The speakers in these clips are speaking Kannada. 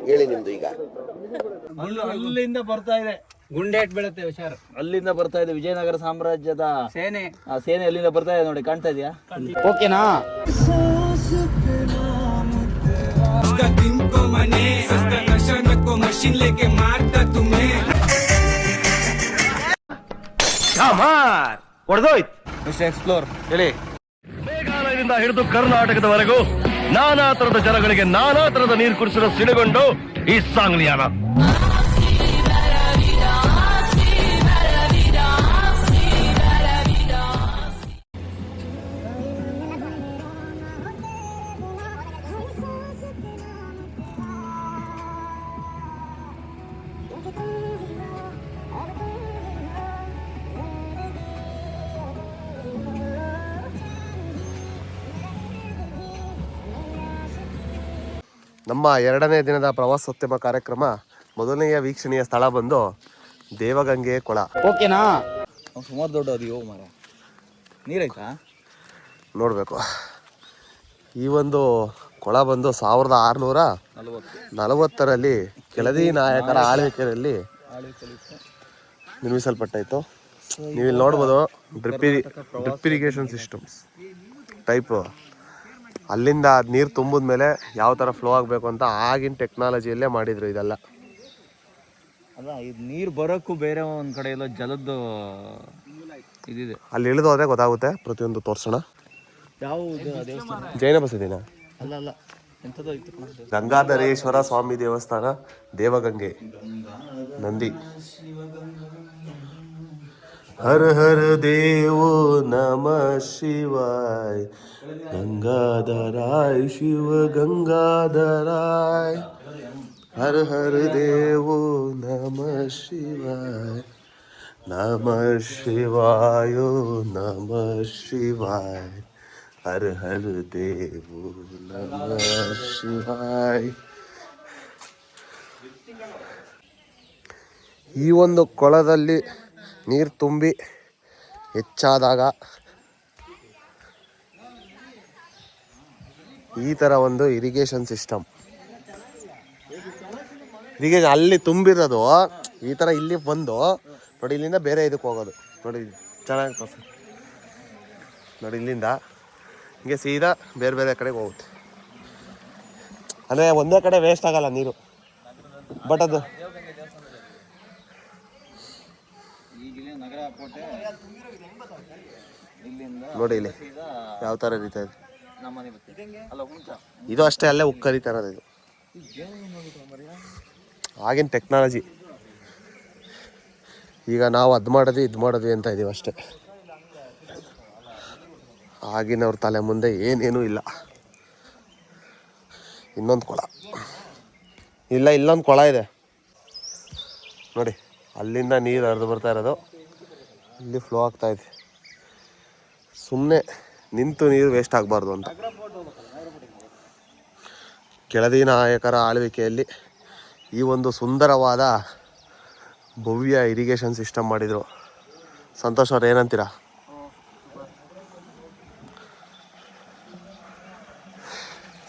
ಹೇಳಿ ನಿಮ್ದು ಈಗ. ಅಲ್ಲಿಂದ ಬರ್ತಾ ಇದೆ, ಗುಂಡೇಟ್ ಬೀಳುತ್ತೆ ಹುಷಾರು. ಅಲ್ಲಿಂದ ಬರ್ತಾ ಇದೆ ವಿಜಯನಗರ ಸಾಮ್ರಾಜ್ಯದ ಸೇನೆ. ಆ ಸೇನೆ ಅಲ್ಲಿಂದ ಬರ್ತಾ ಇದೆ ನೋಡಿ, ಕಾಣ್ತಾ ಇದೆಯಾ? ಓಕೆನಾ? ಮಿಸ್ಟರ್ ಎಕ್ಸ್ಪ್ಲೋರ್ ಹೇಳಿ. ಮೇಘಾಲಯದಿಂದ ಹಿಡಿದು ಕರ್ನಾಟಕದವರೆಗೂ ನಾನಾ ತರದ ಜನಗಳಿಗೆ ನಾನಾ ತರದ ನೀರು ಕುಡಿಸಲು ಸಿಡುಗೊಂಡು ಈ ಸಾಂಗ್ಲಿಯಾನ. ನಮ್ಮ 2ನೇ ದಿನದ ಪ್ರವಾಸೋದ್ಯಮ ಕಾರ್ಯಕ್ರಮ ಮೊದಲನೆಯ ವೀಕ್ಷಣೀಯ ಸ್ಥಳ ಬಂದು ದೇವಗಂಗೆ ಕೊಳ. ಓಕೆನಾ? ಸುಮಾರು ದೊಡ್ಡ ಅದು ಮರ ನೀರಾಯ್ತಾ ನೋಡಬೇಕು. ಈ ಒಂದು ಕೊಳ ಬಂದು 1640ರಲ್ಲಿ ಕೆಳದಿ ನಾಯಕರ ಆಳ್ವಿಕೆಯಲ್ಲಿ ನಿರ್ಮಿಸಲ್ಪಟ್ಟಾಯಿತು. ನೀವು ಇಲ್ಲಿ ನೋಡ್ಬೋದು ಡ್ರಿಪ್ ಇರಿಗೇಷನ್ ಸಿಸ್ಟಮ್ಸ್ ಟೈಪ್. ಅಲ್ಲಿಂದ ನೀರು ತುಂಬಿದ ಮೇಲೆ ಯಾವ ಥರ ಫ್ಲೋ ಆಗಬೇಕು ಅಂತ ಆಗಿನ ಟೆಕ್ನಾಲಜಿಯಲ್ಲೇ ಮಾಡಿದ್ರು ಇದೆಲ್ಲ. ಅಲ್ಲ, ಇದು ನೀರು ಬರೋಕ್ಕೂ ಬೇರೆ ಒಂದು ಕಡೆ ಎಲ್ಲ ಜಲದ್ದು ಇದಿದೆ. ಅಲ್ಲಿ ಇಳಿದು ಹೋದ್ರೆ ಗೊತ್ತಾಗುತ್ತೆ. ಪ್ರತಿಯೊಂದು ತೋರಿಸೋಣ. ಯಾವ ದೇವಸ್ಥಾನ? ಜೈನ ಬಸದಿನ ಅಲ್ಲ ಎಂಥದ್ದು ಇತ್ತು. ಗಂಗಾಧರೇಶ್ವರ ಸ್ವಾಮಿ ದೇವಸ್ಥಾನ, ದೇವಗಂಗೆ, ನಂದಿ. ಹರ ಹರ ದೇವೋ ನಮ ಶಿವಾಯ, ಗಂಗಾಧರಾಯ ಶಿವ ಗಂಗಾಧರಾಯ, ಹರ ಹರ ದೇವೋ ನಮ ಶಿವಾಯ, ನಮ ಶಿವಾಯೋ ನಮ ಶಿವಾಯ, ಹರ ಹರ ದೇವೋ ನಮ ಶಿವಾಯ. ಈ ಒಂದು ಕೊಳದಲ್ಲಿ ನೀರು ತುಂಬಿ ಹೆಚ್ಚಾದಾಗ ಈ ಥರ ಒಂದು ಇರಿಗೇಷನ್ ಸಿಸ್ಟಮ್. ಇರಿಗೇಷನ್ ಅಲ್ಲಿ ತುಂಬಿರೋದು ಈ ಥರ ಇಲ್ಲಿ ಬಂದು ನೋಡಿ, ಇಲ್ಲಿಂದ ಬೇರೆ ಇದಕ್ಕೆ ಹೋಗೋದು ನೋಡಿ. ಚೆನ್ನಾಗಿ ತೋರಿಸಿ ನೋಡಿ, ಇಲ್ಲಿಂದ ಹಿಂಗೆ ಸೀದಾ ಬೇರೆ ಬೇರೆ ಕಡೆಗೆ ಹೋಗುತ್ತೆ. ಅಂದರೆ ಒಂದೇ ಕಡೆ ವೇಸ್ಟ್ ಆಗಲ್ಲ ನೀರು. ಬಟ್ ಅದು ನೋಡಿ ಇಲ್ಲಿ ಯಾವ ಥರ ಹರಿತಾ ಇದೆ. ಇದು ಅಷ್ಟೇ, ಅಲ್ಲೇ ಉಕ್ಕರಿತಾ ಇರೋದು. ಇದು ಆಗಿನ ಟೆಕ್ನಾಲಜಿ. ಈಗ ನಾವು ಅದು ಮಾಡಿದ್ವಿ ಅಂತ ಇದೀವಿ ಅಷ್ಟೇ. ಆಗಿನವ್ರ ತಲೆ ಮುಂದೆ ಏನೇನೂ ಇಲ್ಲ. ಇನ್ನೊಂದು ಕೊಳ ಇಲ್ಲ, ಇಲ್ಲೊಂದು ಕೊಳ ಇದೆ ನೋಡಿ. ಅಲ್ಲಿಂದ ನೀರು ಹರಿದು ಬರ್ತಾ ಇರೋದು ಇಲ್ಲಿ ಫ್ಲೋ ಆಗ್ತಾ ಇದೆ. ಸುಮ್ಮನೆ ನಿಂತು ನೀರು ವೇಸ್ಟ್ ಆಗಬಾರ್ದು ಅಂತ ಕೆಳದಿ ನಾಯಕರ ಆಳ್ವಿಕೆಯಲ್ಲಿ ಈ ಒಂದು ಸುಂದರವಾದ ಭವ್ಯ ಇರಿಗೇಷನ್ ಸಿಸ್ಟಮ್ ಮಾಡಿದರು. ಸಂತೋಷ್ ಅವ್ರು ಏನಂತೀರಾ?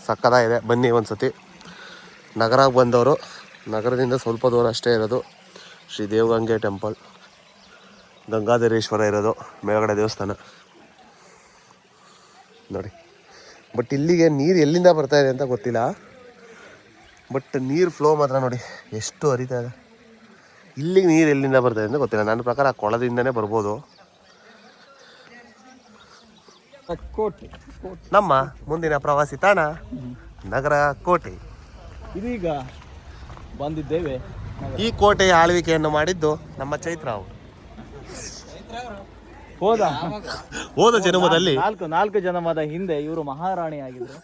ಸಕ್ಕತ್ತಾಗಿದೆ. ಬನ್ನಿ ಒಂದ್ಸತಿ. ನಗರಕ್ಕೆ ಬಂದವರು, ನಗರದಿಂದ ಸ್ವಲ್ಪ ದೂರ ಅಷ್ಟೇ ಇರೋದು ಶ್ರೀ ದೇವಗಂಗೆ ಟೆಂಪಲ್, ಗಂಗಾಧರೇಶ್ವರ ಇರೋದು ಮೇಲ್ಗಡೆ ದೇವಸ್ಥಾನ ನೋಡಿ. ಬಟ್ ಇಲ್ಲಿಗೆ ನೀರು ಎಲ್ಲಿಂದ ಬರ್ತಾ ಇದೆ ಅಂತ ಗೊತ್ತಿಲ್ಲ. ಬಟ್ ನೀರು ಫ್ಲೋ ಮಾತ್ರ ನೋಡಿ ಎಷ್ಟು ಹರಿತಾ ಇದೆ. ಇಲ್ಲಿಗೆ ನೀರು ಎಲ್ಲಿಂದ ಬರ್ತಾ ಇದೆ ಅಂತ ಗೊತ್ತಿಲ್ಲ. ನನ್ನ ಪ್ರಕಾರ ಕೊಳದಿಂದನೇ ಬರ್ಬೋದು. ನಮ್ಮ ಮುಂದಿನ ಪ್ರವಾಸಿ ತಾಣ ನಗರ ಕೋಟೆ. ಇದೀಗ ಬಂದಿದ್ದೇವೆ. ಈ ಕೋಟೆಯ ಆಳ್ವಿಕೆಯನ್ನು ಮಾಡಿದ್ದು ನಮ್ಮ ಚೈತ್ರ ಅವರು. ಹೋದ ಜನ್ಮದಲ್ಲಿ ನಾಲ್ಕು ಜನ್ಮದ ಹಿಂದೆ ಇವರು ಮಹಾರಾಣಿ ಆಗಿದ್ರು.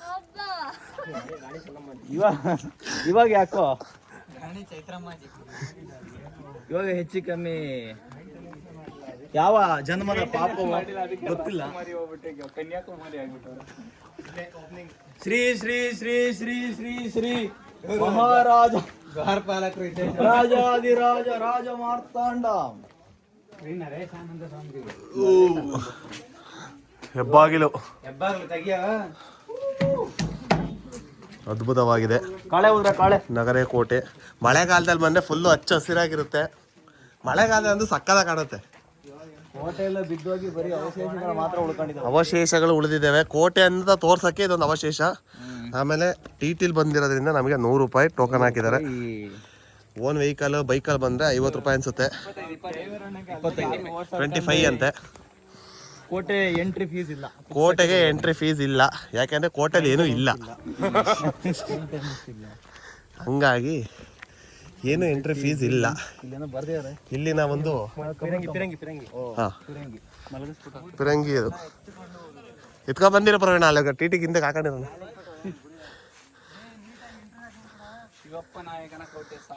ಇವಾಗ ಯಾಕೋ ಇವಾಗ ಹೆಚ್ಚು ಕಮ್ಮಿ ಯಾವ ಜನ್ಮದ ಪಾಪ ಗೊತ್ತಿಲ್ಲ. ಶ್ರೀ ಶ್ರೀ ಶ್ರೀ ಶ್ರೀ ಶ್ರೀ ಶ್ರೀ ಮಹಾರಾಜ ರಾಜಾದಿರಾಜ ರಾಜ ಮಾರ್ತಾಂಡ ಹೆಬ್ಬಾಗಿಲು ಅದ್ಭುತವಾಗಿದೆ ಕಾಳೆ ನಗರ ಕೋಟೆ. ಮಳೆಗಾಲದಲ್ಲಿ ಬಂದರೆ ಫುಲ್ಲು ಹಚ್ಚ ಹಸಿರಾಗಿರುತ್ತೆ. ಮಳೆಗಾಲ ಅಂದ್ರೆ ಸಕ್ಕದಾಗ ಕಾಣುತ್ತೆ. ಕೋಟೆ ಎಲ್ಲ ಬಿದ್ದೋಗಿ ಬರೀ ಅವಶೇಷಗಳು ಮಾತ್ರ ಉಳ್ಕೊಂಡಿದ್ದಾವೆ. ಅವಶೇಷಗಳು ಉಳಿದಿದ್ದಾವೆ. ಕೋಟೆ ಅಂತ ತೋರ್ಸಕ್ಕೆ ಇದೊಂದು ಅವಶೇಷ. ಆಮೇಲೆ TTL ಬಂದಿರೋದ್ರಿಂದ ನಮಗೆ 100 ರೂಪಾಯಿ ಟೋಕನ್ ಹಾಕಿದ್ದಾರೆ. ಓನ್ ವೆಹಿಕಲ್ ಬೈಕಲ್ಲಿ ಬಂದರೆ 50 ರೂಪಾಯಿ ಅನಿಸುತ್ತೆ. 25 ಅಂತೆ. ಕೋಟೆ ಎಂಟ್ರಿ ಫೀಸ್ ಇಲ್ಲ. ಕೋಟೆಗೆ ಎಂಟ್ರಿ ಫೀಸ್ ಇಲ್ಲ, ಯಾಕೆಂದರೆ ಕೋಟೆಲಿ ಏನೂ ಇಲ್ಲ. ಹಂಗಾಗಿ ಏನು ಎಂಟ್ರಿ ಫೀಸ್ ಇಲ್ಲ. ಇಲ್ಲಿನ ಒಂದು ಪಿರಂಗಿ ಅದು ಎತ್ಕೊ ಬಂದಿರೋ ಪ್ರವೀಣ ಅಲ್ಲ TT ಹಿಂದೆ ಹಾಕೊಂಡಿರೋಣ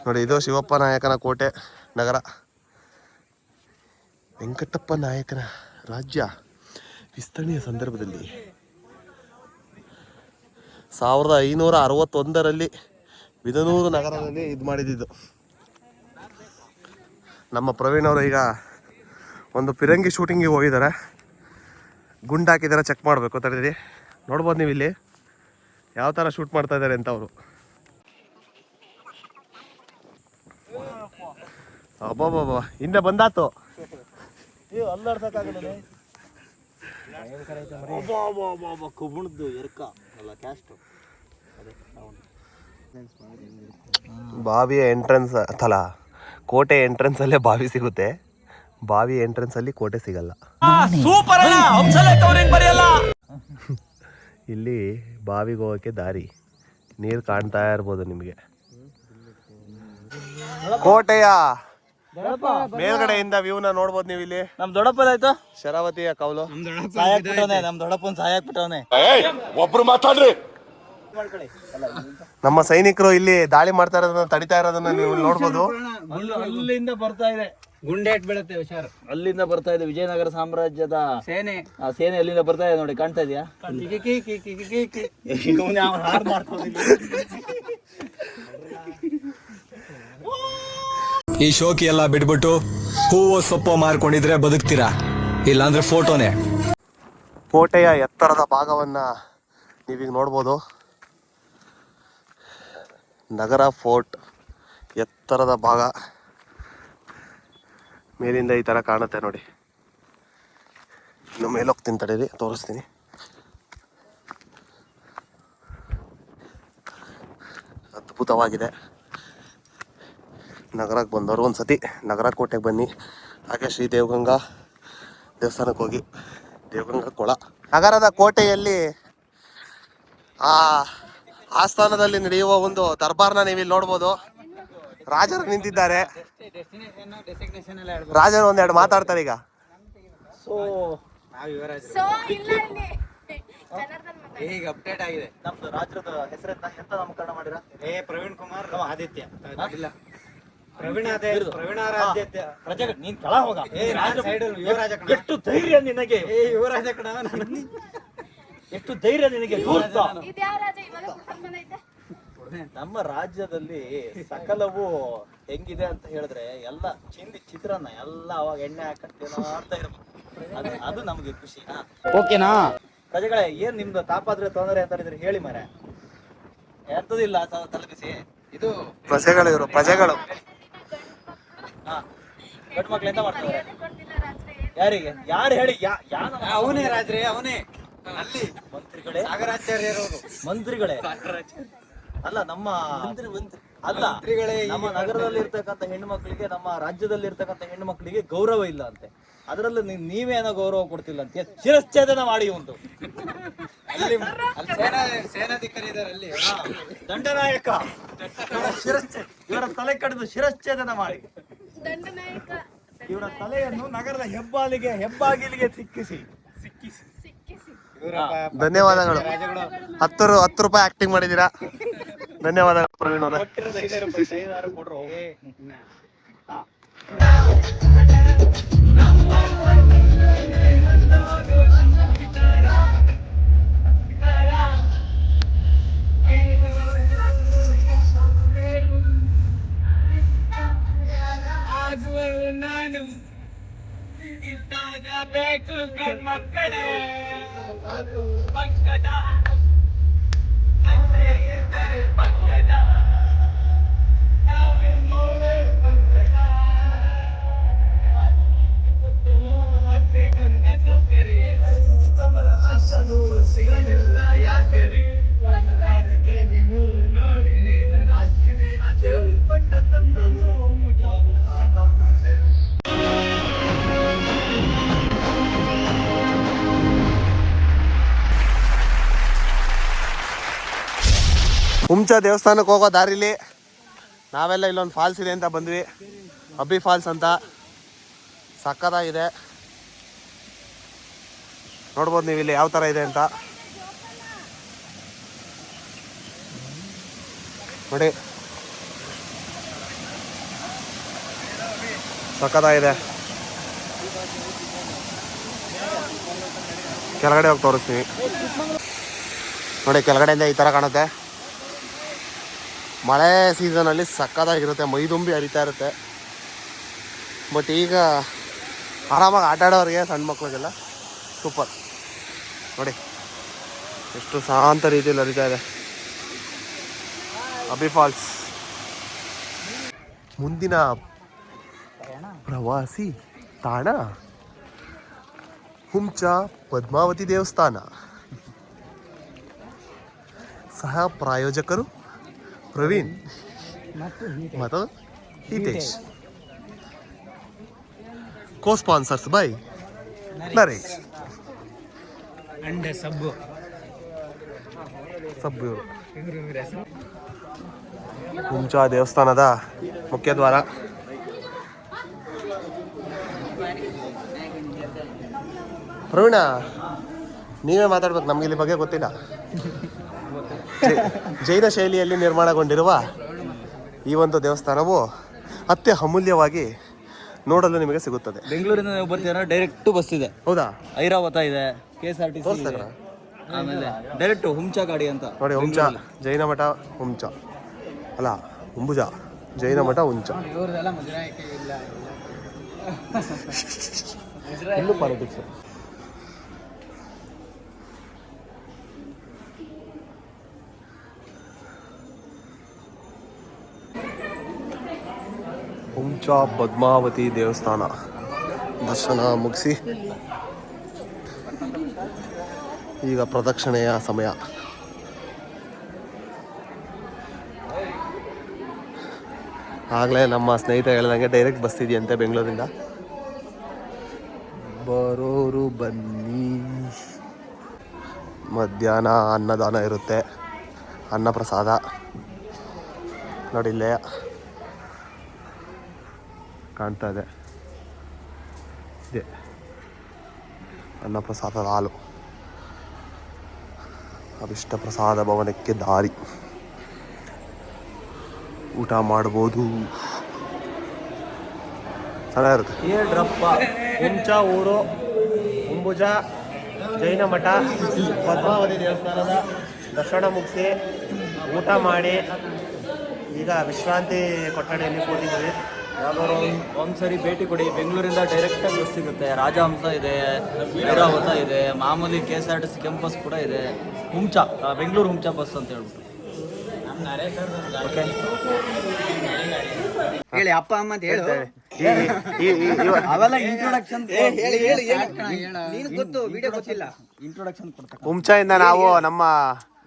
ನೋಡಿ. ಇದು ಶಿವಪ್ಪ ನಾಯಕನ ಕೋಟೆ ನಗರ. ವೆಂಕಟಪ್ಪ ನಾಯಕನ ರಾಜ್ಯ ವಿಸ್ತರಣೆಯ ಸಂದರ್ಭದಲ್ಲಿ 1561ರಲ್ಲಿ ಬಿದನೂರು ನಗರದಲ್ಲಿ ಇದು ಮಾಡಿದ್ದು. ನಮ್ಮ ಪ್ರವೀಣ್ ಅವರು ಈಗ ಒಂದು ಪಿರಂಗಿ ಶೂಟಿಂಗಿಗೆ ಹೋಗಿದ್ದಾರೆ. ಗುಂಡು ಹಾಕಿದ್ದಾರೆ, ಚೆಕ್ ಮಾಡಬೇಕು. ತಡೆದಿ ನೋಡ್ಬೋದು ನೀವು ಇಲ್ಲಿ ಯಾವ ಥರ ಶೂಟ್ ಮಾಡ್ತಾ ಇದ್ದಾರೆ ಅಂತ ಅವರು. ಅಬ್ಬಬ್ಬಬ್ಬ ಹಿಂದೆ ಬಂದಾತು. ಕಬ್ಬುಣದ್ದು ಎರ್ಕ ಅಲ್ಲ ಕ್ಯಾಸ್ಟ್. ಬಾವಿಯ ಎಂಟ್ರೆನ್ಸ್ ಅಲ್ಲ, ಕೋಟೆ ಎಂಟ್ರೆನ್ಸ್ ಅಲ್ಲೇ ಬಾವಿ ಸಿಗುತ್ತೆ. ಬಾವಿ ಎಂಟ್ರೆನ್ಸ್ ಅಲ್ಲಿ ಕೋಟೆ ಸಿಗಲ್ಲ. ಇಲ್ಲಿ ಬಾವಿಗೆ ಹೋಗೋಕ್ಕೆ ದಾರಿ ನೀರು ಕಾಣ್ತಾ ಇರ್ಬೋದು ನಿಮಗೆ. ಕೋಟೆಯ ಮೇಲ್ಗಡೆಯಿಂದ ವ್ಯೂನ ನೋಡ್ಬೋದು ನೀವು ಇಲ್ಲಿ. ನಮ್ ದೊಡ್ಡಪ್ಪದಾಯ್ತು ಶರಾವತಿಯ ಕೌಲು. ನಮ್ ದೊಡ್ಡಪ್ಪನ್ ಸಹಾಯ ಆಗ್ಬಿಟ್ಟವನೆ. ಒಬ್ರು ಮಾತಾಡ್ರಿ. ನಮ್ಮ ಸೈನಿಕರು ಇಲ್ಲಿ ದಾಳಿ ಮಾಡ್ತಾ ಇರೋದನ್ನ ತಡಿತಾ ಇರೋದನ್ನ ನೀವು ನೋಡ್ಬೋದು. ಅಲ್ಲಿಂದ ಬರ್ತಾ ಇದೆ ಗುಂಡೇಟ್ ಬೀಳುತ್ತೆ ಹುಷಾರು. ಅಲ್ಲಿಂದ ಬರ್ತಾ ಇದೆ ವಿಜಯನಗರ ಸಾಮ್ರಾಜ್ಯದ ಸೇನೆ. ಆ ಸೇನೆ ಅಲ್ಲಿಂದ ಬರ್ತಾ ಇದೆ ನೋಡಿ, ಕಾಣ್ತಾ ಇದೆಯಾ? ಈ ಶೋಕಿ ಎಲ್ಲ ಬಿಟ್ಬಿಟ್ಟು ಹೂವು ಸೊಪ್ಪು ಮಾರ್ಕೊಂಡಿದ್ರೆ ಬದುಕ್ತೀರಾ, ಇಲ್ಲಾಂದ್ರೆ ಫೋಟೋನೇ. ಕೋಟೆಯ ಎತ್ತರದ ಭಾಗವನ್ನ ನೀವೀಗ ನೋಡ್ಬೋದು. ನಗರ ಫೋರ್ಟ್ ಎತ್ತರದ ಭಾಗ ಮೇಲಿಂದ ಈ ಥರ ಕಾಣುತ್ತೆ ನೋಡಿ. ಇನ್ನು ಮೇಲೆ ಹೋಗ್ತೀನಿ ತಡೀರಿ, ತೋರಿಸ್ತೀನಿ. ಅದ್ಭುತವಾಗಿದೆ. ನಗರಕ್ಕೆ ಬಂದವರು ಒಂದು ಸತಿ ನಗರ ಕೋಟೆಗೆ ಬನ್ನಿ. ಹಾಗೆ ಶ್ರೀ ದೇವಗಂಗಾ ದೇವಸ್ಥಾನಕ್ಕೆ ಹೋಗಿ. ದೇವಗಂಗಾ ಕೊಳ ನಗರದ ಕೋಟೆಯಲ್ಲಿ ಆಸ್ಥಾನದಲ್ಲಿ ನಡೆಯುವ ಒಂದು ದರ್ಬಾರ್ನ ನೀವಿಲ್ಲಿ ನೋಡ್ಬೋದು. ರಾಜರು ನಿಂತಿದ್ದಾರೆ. ರಾಜರು ಒಂದೆರಡು ಮಾತಾಡ್ತಾರೆ ಈಗ. ಈಗ ಅಪ್ಡೇಟ್ ಆಗಿದೆ. ನಮ್ದು ರಾಜ್ಯದ ಹೆಸರೆಂತ ಎಂತ ನಾಮಕರಣ ಮಾಡಿರ? ಪ್ರವೀಣ್ ಕುಮಾರ್ ಆದಿತ್ಯ. ಪ್ರಜೆಗಳು ನೀನ್ ಕಳ ಹೋಗ. ಎಷ್ಟು ಧೈರ್ಯ ನಿನಗೆ? ಯುವರಾಜ ಕಣ. ಎಷ್ಟು ಧೈರ್ಯ ನಿನಗೆ? ನಮ್ಮ ರಾಜ್ಯದಲ್ಲಿ ಸಕಲವು ಹೆಂಗಿದೆ ಅಂತ ಹೇಳಿದ್ರೆ ಎಲ್ಲ ಚಿತ್ರಾನ್ನ ಎಲ್ಲ ಅವಾಗ ಎಣ್ಣೆ ಹಾಕಂತ ಆಡ್ತಾ ಇರ್ಬೇಕು. ಅದು ನಮ್ಗೆ ಖುಷಿ. ಓಕೆನಾ ಪ್ರಜೆಗಳೇ? ಏನ್ ನಿಮ್ದು ತಾಪಾದ್ರೆ ತೊಂದರೆ ಅಂತ ಹೇಳಿದ್ರೆ ಹೇಳಿ ಮರೆ. ಎಂತದಿಲ್ಲ ತಲುಪಿಸಿ. ಇದು ಪ್ರಜೆಗಳು, ಇವರು ಪ್ರಜೆಗಳು. ಗಂಡು ಮಕ್ಳು ಎಂತ ಮಾಡ್ತಾರೆ? ಯಾರಿಗೆ? ಯಾರು ಹೇಳಿ? ಅವನೇ ರಾಜ್ರೆ, ಅವನೇ. ಅಲ್ಲಿ ಮಂತ್ರಿಗಳೇ, ಸಾಗರಾಚಾರ್ಯರು ಮಂತ್ರಿಗಳೇ. ಅಲ್ಲ ನಮ್ಮ ಅಲ್ಲ ನಮ್ಮ ನಗರದಲ್ಲಿ ಇರ್ತಕ್ಕಂಥ ಹೆಣ್ಣು ಮಕ್ಕಳಿಗೆ, ನಮ್ಮ ರಾಜ್ಯದಲ್ಲಿ ಇರ್ತಕ್ಕಂಥ ಹೆಣ್ಣು ಮಕ್ಕಳಿಗೆ ಗೌರವ ಇಲ್ಲ ಅಂತೆ. ಅದರಲ್ಲೂ ನೀವೇನೋ ಗೌರವ ಕೊಡ್ತಿಲ್ಲ ಅಂತ ಶಿರಚ್ಛೇದನ ಮಾಡಿ ಒಂದು. ಸೇನಾಧಿಕಾರಿ ದಂಡನಾಯಕ ಇವರ ತಲೆ ಕಡಿದು ಶಿರಚ್ಛೇದನ ಮಾಡಿ ಇವರ ತಲೆಯನ್ನು ನಗರದ ಹೆಬ್ಬಾಗಿಲಿಗೆ ಸಿಕ್ಕಿಸಿ. ಧನ್ಯವಾದಗಳು. 10 ರೂಪಾಯಿ ಆಕ್ಟಿಂಗ್ ಮಾಡಿದ್ದೀರಾ. ಧನ್ಯವಾದಗಳು ಪ್ರವೀಣ್ ಅವರೇ. ಮಕ್ಕಳೇ ಹುಂಚ ದೇವಸ್ಥಾನಕ್ಕೆ ಹೋಗೋ ದಾರಿಲಿ ನಾವೆಲ್ಲ ಇಲ್ಲೊಂದು ಫಾಲ್ಸ್ ಇದೆ ಅಂತ ಬಂದ್ವಿ. ಅಬ್ಬಿ ಫಾಲ್ಸ್ ಅಂತ ಸಕ್ಕತ್ತಾಗಿದೆ. ನೋಡ್ಬೋದು ನೀವು ಇಲ್ಲಿ ಯಾವ ಥರ ಇದೆ ಅಂತ ನೋಡಿ. ಸಕ್ಕತ್ತಾಗಿದೆ. ಕೆಳಗಡೆ ಹೋಗಿ ತೋರಿಸ್ತೀವಿ ನೋಡಿ. ಕೆಳಗಡೆಯಿಂದ ಈ ಥರ ಕಾಣುತ್ತೆ. ಮಳೆ ಸೀಸನಲ್ಲಿ ಸಕ್ಕತ್ತಾಗಿರುತ್ತೆ, ಮೈದುಂಬಿ ಹರಿತಾ ಇರುತ್ತೆ. ಬಟ್ ಈಗ ಆರಾಮಾಗಿ ಆಟ ಆಡೋರಿಗೆ, ಸಣ್ಣ ಮಕ್ಳಿಗೆಲ್ಲ ಸೂಪರ್ ನೋಡಿ. ಎಷ್ಟು ಶಾಂತ ರೀತಿಯಲ್ಲಿ ಹರಿತಾ ಇದೆ ಅಬ್ಬಿ ಫಾಲ್ಸ್. ಮುಂದಿನ ಪ್ರವಾಸಿ ತಾಣ ಹುಂಚ ಪದ್ಮಾವತಿ ದೇವಸ್ಥಾನ. ಸಹ ಪ್ರಾಯೋಜಕರು ಪ್ರವೀಣ್ ಮತ್ತು ಹಿತೇಶ್. ಕೋ ಸ್ಪಾನ್ಸರ್ಸ್ ಬೈ ನರೇಶ್ ಅಂಡ್ ಸಬ್ಬು ಇವರು. ಹುಂಚ ದೇವಸ್ಥಾನದ ಮುಖ್ಯ ದ್ವಾರ. ಪ್ರವೀಣ ನೀವೇ ಮಾತಾಡ್ಬೇಕು, ನಮ್ಗೆ ಇಲ್ಲಿ ಬಗ್ಗೆ ಗೊತ್ತಿಲ್ಲ. ಜೈನ ಶೈಲಿಯಲ್ಲಿ ನಿರ್ಮಾಣಗೊಂಡಿರುವ ಈ ಒಂದು ದೇವಸ್ಥಾನವು ಅತ್ಯಮೂಲ್ಯವಾಗಿ ನೋಡಲು ನಿಮಗೆ ಸಿಗುತ್ತದೆ. ಬೆಂಗಳೂರಿಂದ ನೀವು ಬರ್ತೀರಾ, ಡೈರೆಕ್ಟ್ ಬಸ್ ಇದೆ. ಹೌದಾ? ಐರಾವತ ಇದೆ, KSRTC, ಆಮೇಲೆ ಡೈರೆಕ್ಟ್ ಹುಂಚ ಗಾಡಿ ಅಂತ ನೋಡಿ. ಹುಂಚ ಜೈನ ಮಠ ಹುಂಚ ಅಲ್ಲ, ಹುಂಬುಜ ಜೈನ ಮಠ ಹುಂಚ. ಇಲ್ಲೂ ಪಾಲಿಟಿಕ್ಸ್. ಹುಂಚ ಪದ್ಮಾವತಿ ದೇವಸ್ಥಾನ ದರ್ಶನ ಮುಗಿಸಿ ಈಗ ಪ್ರದಕ್ಷಿಣೆಯ ಸಮಯ. ಆಗಲೇ ನಮ್ಮ ಸ್ನೇಹಿತ ಹೇಳಿದಂಗೆ ಡೈರೆಕ್ಟ್ ಬಸ್ ಇದೆಯಂತೆ ಬೆಂಗಳೂರಿಂದ. ಬರೋರು ಬನ್ನಿ. ಮಧ್ಯಾಹ್ನ ಅನ್ನದಾನ ಇರುತ್ತೆ, ಅನ್ನಪ್ರಸಾದ ನೋಡಿ ಇಲ್ಲೇ ಕಾಣ್ತಾ ಇದೆ. ಅನ್ನಪ್ರಸಾದದ ಹಾಲು. ಅಭಿಷ್ಟ ಪ್ರಸಾದ ಭವನಕ್ಕೆ ದಾರಿ. ಊಟ ಮಾಡ್ಬೋದು, ಚೆನ್ನಾಗಿರುತ್ತೆ. ಹೇಳ್ರಪ್ಪ. ಹುಂಚ ಊರು, ಹುಂಬುಜ ಜೈನ ಮಠ ಪದ್ಮಾವತಿ ದೇವಸ್ಥಾನದ ದರ್ಶನ ಮುಗಿಸಿ ಊಟ ಮಾಡಿ ಈಗ ವಿಶ್ರಾಂತಿ ಕೊಠಡಿಯಲ್ಲಿ ಕೂತಿದ್ದೀವಿ. ಯಾವ್ದಾದ್ರು ಒಂದ್ಸರಿ ಭೇಟಿ ಕೊಡಿ. ಬೆಂಗಳೂರಿಂದ ಡೈರೆಕ್ಟಾಗಿ ಬಸ್ ಸಿಗುತ್ತೆ. ರಾಜಹಂಸ ಇದೆ, ಐರಾವತ ಇದೆ, ಮಾಮೂಲಿ KSRTC ಕ್ಯಾಂಪಸ್ ಕೂಡ ಇದೆ. ಹುಂಚ, ಬೆಂಗಳೂರು ಹುಂಚ ಬಸ್ ಅಂತ ಹೇಳ್ಬಿಟ್ಟು. ಹೇಳಿ ಅಪ್ಪ ಅಮ್ಮ ಅಂತ ಹೇಳು. ಅವೆಲ್ಲ ಇಂಟ್ರೊಡಕ್ಷನ್. ಗೊತ್ತು, ವಿಡಿಯೋ ಗೊತ್ತಿಲ್ಲ. ಇಂಟ್ರೊಡಕ್ಷನ್ ಕೊಡ್ತಾರೆ. ಹುಂಚೆಯಿಂದ ನಾವು ನಮ್ಮ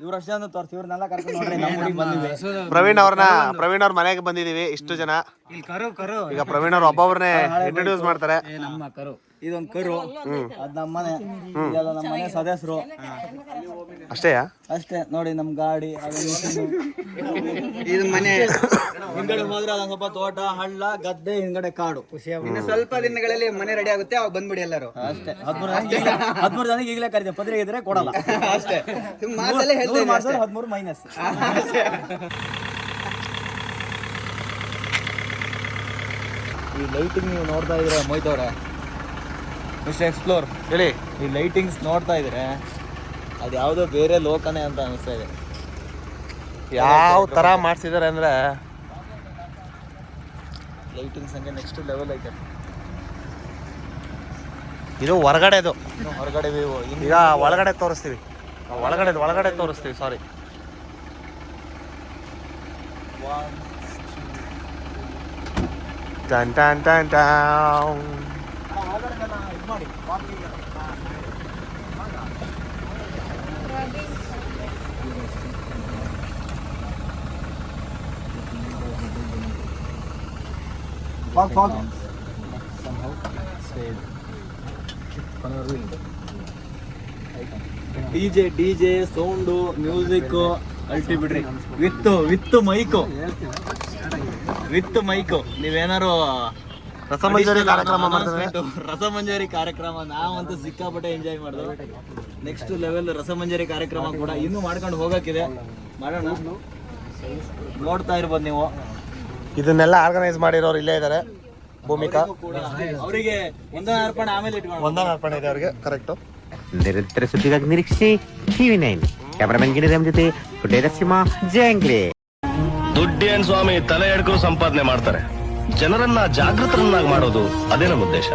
ಇವ್ರಷ್ಟೇ ತೋರಿಸಿ, ಇವ್ರನ್ನೆಲ್ಲ ಕರ್ಕೊಂಡು ನೋಡ್ರಿ ನಮ್ಮ ಊರಿಗೆ ಬಂದಿವಿ. ಪ್ರವೀಣ್ ಅವ್ರ ಮನೆಗೆ ಬಂದಿದೀವಿ. ಇಷ್ಟು ಜನ ಈಗ ಪ್ರವೀಣ್ ಅವ್ರು ಒಬ್ಬೊಬ್ರನ್ನೇ ಇಂಟ್ರೊಡ್ಯೂಸ್ ಮಾಡ್ತಾರೆ. ನಮ್ಮ ಕರು, ಇದೊಂದು ಕರು, ಅದ್ ನಮ್ಮ ಮನೆ, ಇದೆಲ್ಲ ನಮ್ಮ ಮನೆ ಸದಸ್ಯರು ಅಷ್ಟೇ. ನೋಡಿ ನಮ್ ಗಾಡಿ, ಇದು ಮನೆ. ಹಿಂದ್ಗಡೆ ಹೋದ್ರೆ ಅದೊಂದ್ ಸ್ವಲ್ಪ ತೋಟ, ಹಳ್ಳ, ಗದ್ದೆ, ಹಿಂದ್ಗಡೆ ಕಾಡು. ಇನ್ನು ಸ್ವಲ್ಪ ದಿನಗಳಲ್ಲಿ ಮನೆ ರೆಡಿ ಆಗುತ್ತೆ, ಅವಾಗ ಬಂದ್ಬಿಡಿ ಎಲ್ಲರೂ. ಅಷ್ಟೇ. 13 ಜನಕ್ಕೆ ಈಗಲೇ ಕರೀತೆ, ಪತ್ರಿಕೆ ಇದ್ರೆ ಕೊಡಲ್ಲ ಅಷ್ಟೇ. ಮಾತಲ್ಲೇ ಹೇಳ್ತಾ 13 ಮೈನಸ್. ಈ ಲೈಟಿಂಗ್ ನೀವು ನೋಡ್ತಾ ಇದ್ರೆ ಮೊಯ್ತವ್ರೆ, ಮಿಸ್ಟರ್ ಎಕ್ಸ್ಪ್ಲೋರ್ ಹೇಳಿ. ಈ ಲೈಟಿಂಗ್ಸ್ ನೋಡ್ತಾ ಇದ್ರೆ ಅದು ಯಾವುದೋ ಬೇರೆ ಲೋಕನೇ ಅಂತ ಅನಿಸ್ತಾ ಇದೆ. ಯಾವ ತರ ಮಾಡ್ಸಿದಾರೆ ಅಂದ್ರೆ ಲೈಟಿಂಗ್ಸ್ ಹಂಗೆ ನೆಕ್ಸ್ಟ್ ಲೆವೆಲ್ ಐತೆ. ಇದು ಹೊರಗಡೆದು, ಹೊರಗಡೆ ವ್ಯೂ. ಈಗ ಒಳಗಡೆ ತೋರಿಸ್ತೀವಿ. ಒಳಗಡೆ ತೋರಿಸ್ತೀವಿ. ಸಾರಿ, ಟನ್ ಟನ್ ಟನ್ ಟನ್. ಇದು ಮಾಡಿ ಡಿಜೆ ಸೌಂಡು ಮ್ಯೂಸಿಕ್ ಅಲ್ಟಿ ಬಿಡ್ರಿ ವಿತ್ ಮೈಕು ನೀವೇನಾರು ರಸಮಂಜರಿ ಕಾರ್ಯಕ್ರಮ ಮಾಡ್ತಾರೆ. ರಸಮಂಜರಿ ಕಾರ್ಯಕ್ರಮ ನಾವಂತೂ ಸಿಕ್ಕಾಪಟ್ಟೆ ಎಂಜಾಯ್ ಮಾಡಿದ್ವಿ. ನೆಕ್ಸ್ಟ್ ಲೆವೆಲ್ ರಸಮಂಜರಿ ಕಾರ್ಯಕ್ರಮ ಕೂಡ ಇನ್ನೂ ಮಾಡ್ಕೊಂಡು ಹೋಗಕ್ಕಿದೆ, ಮಾಡೋಣ. ನೋಡ್ತಾ ಇರ್ಬೋದು ನೀವು. ಇದನ್ನೆಲ್ಲ ಆರ್ಗನೈಸ್ ಮಾಡಿರೋರು ಇಲ್ಲೇ ಇದ್ದಾರೆ. ಭೂಮಿಕಾ ಅವರಿಗೆ ಒಂದನೇ ಅರ್ಪಣೆ ಆಮೇಲೆ ಇಟ್ಕೊಂಡು ಒಂದನೇ ಅರ್ಪಣೆ ಇದೆ ಅವ್ರಿಗೆ. ಕರೆಕ್ಟು. ನಿರಂತರ ಸುದ್ದಿಗಾಗಿ ನಿರೀಕ್ಷಿಸಿ TV9. ಕ್ಯಾಮರಾಮನ್ ಗಿರಿರಾಮ್ ಜೊತೆ ಪುಟ್ಟೆ ನರಸಿಂಹ ಜಂಗ್ಲಿ. ದುಡ್ಡೇನ್ ಸ್ವಾಮಿ ತಲೆ ಎಡ್ಕರು ಸಂಪಾದನೆ ಮಾಡ್ತಾರೆ, ಜನರನ್ನ ಜಾಗೃತರನ್ನಾಗಿ ಮಾಡೋದು ಅದೇ ನಮ್ಮ ಉದ್ದೇಶ.